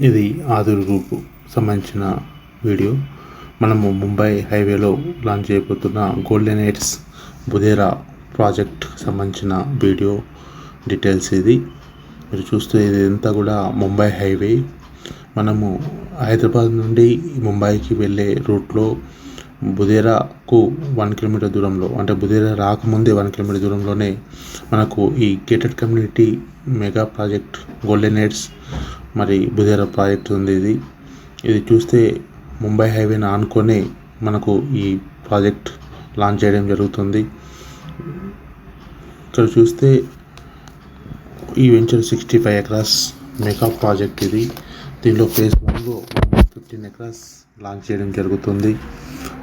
ఇది ఆదూరు గ్రూప్ సంబంధించిన వీడియో. మనము ముంబై హైవేలో లాంచ్ చేయబోతున్న గోల్డెన్ ఎయిడ్స్ బుదేరా ప్రాజెక్ట్ సంబంధించిన వీడియో డీటెయిల్స్. ఇది మీరు చూస్తే ఇది అంతా కూడా ముంబై హైవే. మనము హైదరాబాద్ నుండి ముంబైకి వెళ్ళే రూట్లో బుదేరాకు 1 కిలోమీటర్ దూరంలో, అంటే బుదేరా రాకముందే 1 కిలోమీటర్ దూరంలోనే మనకు ఈ gated community mega project golden AIDS మరి బుదేరా ప్రాజెక్ట్ ఉంది. ఇది చూస్తే ముంబై హైవేని ఆనుకొని మనకు ఈ ప్రాజెక్ట్ లాంచ్ చేయడం జరుగుతుంది. ఇక్కడ చూస్తే ఈ వెంచర్ 65 ఎకరాస్ మెగా ప్రాజెక్ట్. దీనిలో ఫేజ్ 1లో 15 ఎకరాస్ లాంచ్ చేయడం జరుగుతుంది.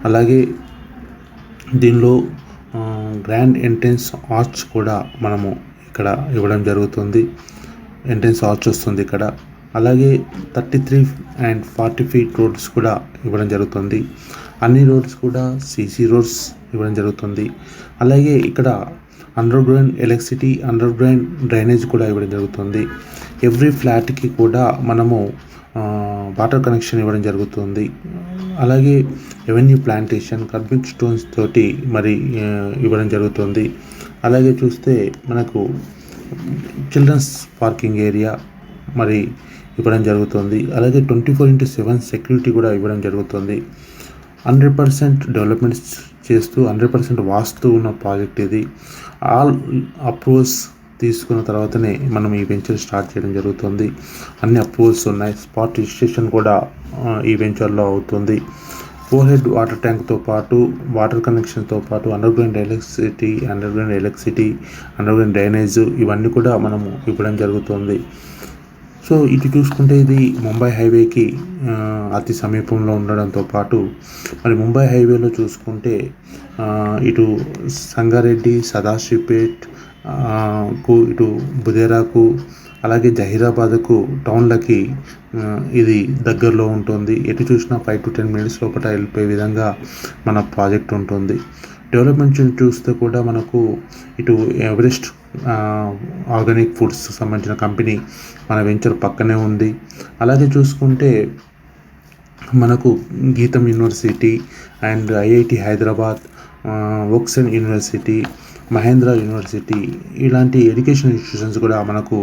అలాగే దీనిలో గ్రాండ్ ఎంట్రన్స్ ఆర్చ్ కూడా మనము ఇక్కడ ఇవ్వడం జరుగుతుంది. ఎంట్రన్స్ ఆర్చ్ వస్తుంది ఇక్కడ. అలాగే 33 and 40 ఫీట్ రోడ్స్ కూడా ఇవ్వడం జరుగుతుంది. అన్ని రోడ్స్ కూడా సీసీ రోడ్స్ ఇవ్వడం జరుగుతుంది. అలాగే ఇక్కడ under ground electricity, under ground drainage కూడా ఇవ్వడం జరుగుతుంది. ఎవ్రీ ఫ్లాట్కి కూడా మనము వాటర్ కనెక్షన్ ఇవ్వడం జరుగుతుంది. అలాగే రెవెన్యూ ప్లాంటేషన్ కర్బింగ్ స్టోన్స్ తోటి మరి ఇవ్వడం జరుగుతుంది. అలాగే చూస్తే మనకు చిల్డ్రన్స్ పార్కింగ్ ఏరియా మరి ఇవ్వడం జరుగుతుంది. అలాగే 24/7 సెక్యూరిటీ కూడా ఇవ్వడం జరుగుతుంది. 100% డెవలప్మెంట్స్ చేస్తూ 100% వాస్తు ఉన్న ప్రాజెక్ట్ ఇది. ఆల్ అప్రూవల్స్ తీసుకున్న తర్వాతనే మనం ఈ వెంచర్ స్టార్ట్ చేయడం జరుగుతుంది. అన్ని అప్రూవల్స్ ఉన్నాయి. స్పాట్ రిజిస్ట్రేషన్ కూడా ఈ వెంచర్లో అవుతుంది. 4 హెడ్ వాటర్ ట్యాంక్తో పాటు వాటర్ కనెక్షన్తో పాటు under ground electricity, under ground drainage ఇవన్నీ కూడా మనము ఇవ్వడం జరుగుతుంది. సో ఇటు చూసుకుంటే ఇది ముంబై హైవేకి అతి సమీపంలో ఉండడంతో పాటు మరి ముంబై హైవేలో చూసుకుంటే ఇటు సంగారెడ్డి, సదాశివపేట్ ఇటు బుదేరాకు, అలాగే జహీరాబాద్కు టౌన్లకి ఇది దగ్గరలో ఉంటుంది. ఎటు చూసినా 5 to 10 minutes లోపల వెళ్ళిపోయే విధంగా మన ప్రాజెక్ట్ ఉంటుంది. డెవలప్మెంట్ చూస్తే కూడా మనకు ఇటు ఎవరెస్ట్ ఆర్గానిక్ ఫుడ్స్ సంబంధించిన కంపెనీ మన వెంచర్ పక్కనే ఉంది. అలాగే చూసుకుంటే మనకు Gitam university and IIT Hyderabad, Woxsen university, Mahindra university ఇలాంటి ఎడ్యుకేషన్ ఇన్స్టిట్యూషన్స్ కూడా మనకు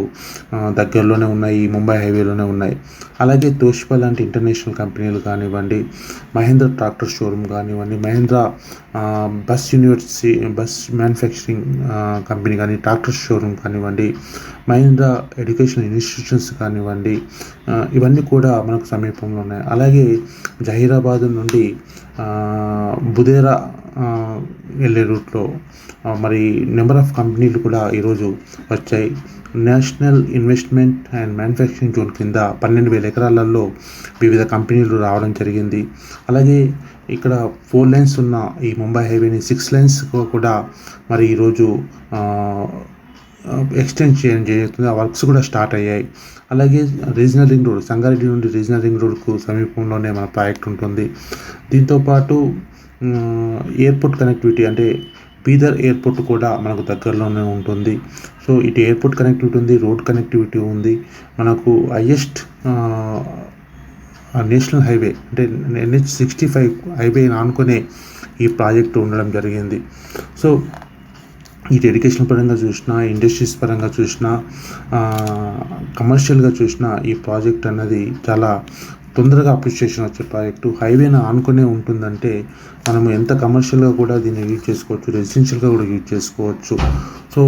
దగ్గరలోనే ఉన్నాయి, ముంబై హైవేలోనే ఉన్నాయి. అలాగే తోషిబా లాంటి ఇంటర్నేషనల్ కంపెనీలు కానివ్వండి, మహేంద్ర ట్రాక్టర్ షోరూమ్ కానివ్వండి, మహేంద్ర బస్ మ్యానుఫ్యాక్చరింగ్ కంపెనీ కానీ, ట్రాక్టర్ షోరూమ్ కానివ్వండి, మహేంద్ర ఎడ్యుకేషన్ ఇన్స్టిట్యూషన్స్ కానివ్వండి, ఇవన్నీ కూడా మనకు సమీపంలో ఉన్నాయి. అలాగే జహీరాబాద్ నుండి బుదేరా వెళ్ళే రూట్లో మరి నెంబర్ ఆఫ్ కంపెనీలు కూడా ఈరోజు వచ్చాయి. National investment and manufacturing zone కింద 12,000 ఎకరాలలో వివిధ కంపెనీలు రావడం జరిగింది. అలాగే ఇక్కడ 4 lanes ఉన్న ఈ ముంబై హైవేని 6 lanes కూడా మరి ఈరోజు ఎక్స్టెండ్ చేయడం జరుగుతుంది. ఆ వర్క్స్ కూడా స్టార్ట్ అయ్యాయి. అలాగే రీజనల్ రింగ్ రోడ్, సంగారెడ్డి నుండి రీజనల్ రింగ్ రోడ్కు సమీపంలోనే మన ప్రాజెక్ట్ ఉంటుంది. దీంతోపాటు ఎయిర్పోర్ట్ కనెక్టివిటీ, అంటే బీదర్ ఎయిర్పోర్ట్ కూడా మనకు దగ్గరలోనే ఉంటుంది. సో ఇటు ఎయిర్పోర్ట్ కనెక్టివిటీ ఉంది, రోడ్ కనెక్టివిటీ ఉంది. మనకు హైయెస్ట్ నేషనల్ హైవే అంటే NH-65 హైవే ఆనుకునే ఈ ప్రాజెక్టు ఉండడం జరిగింది. సో ఇటు ఎడ్యుకేషన్ పరంగా చూసినా, ఇండస్ట్రీస్ పరంగా చూసినా, కమర్షియల్గా చూసినా ఈ ప్రాజెక్ట్ అన్నది చాలా తొందరగా అప్రిషియేషన్ వచ్చే ప్రాజెక్టు. హైవేని ఆనుకునే ఉంటుందంటే మనము ఎంత కమర్షియల్గా కూడా దీన్ని యూజ్ చేసుకోవచ్చు, రెసిడెన్షియల్గా కూడా యూజ్ చేసుకోవచ్చు. సో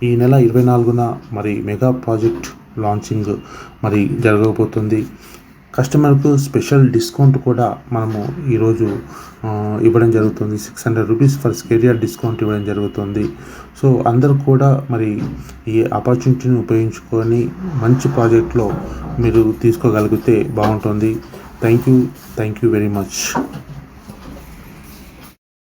ఈ నెల 24న మరి మెగా ప్రాజెక్ట్ లాంచింగ్ మరి జరగబోతుంది. కస్టమర్కు స్పెషల్ డిస్కౌంట్ కూడా మనము ఈరోజు ఇవ్వడం జరుగుతుంది. 600 rupees for square yard discount ఇవ్వడం జరుగుతుంది. సో అందరూ కూడా మరి ఈ ఆపర్చునిటీని ఉపయోగించుకొని మంచి ప్రాజెక్ట్లో మీరు తీసుకోగలిగితే బాగుంటుంది. Thank you very much.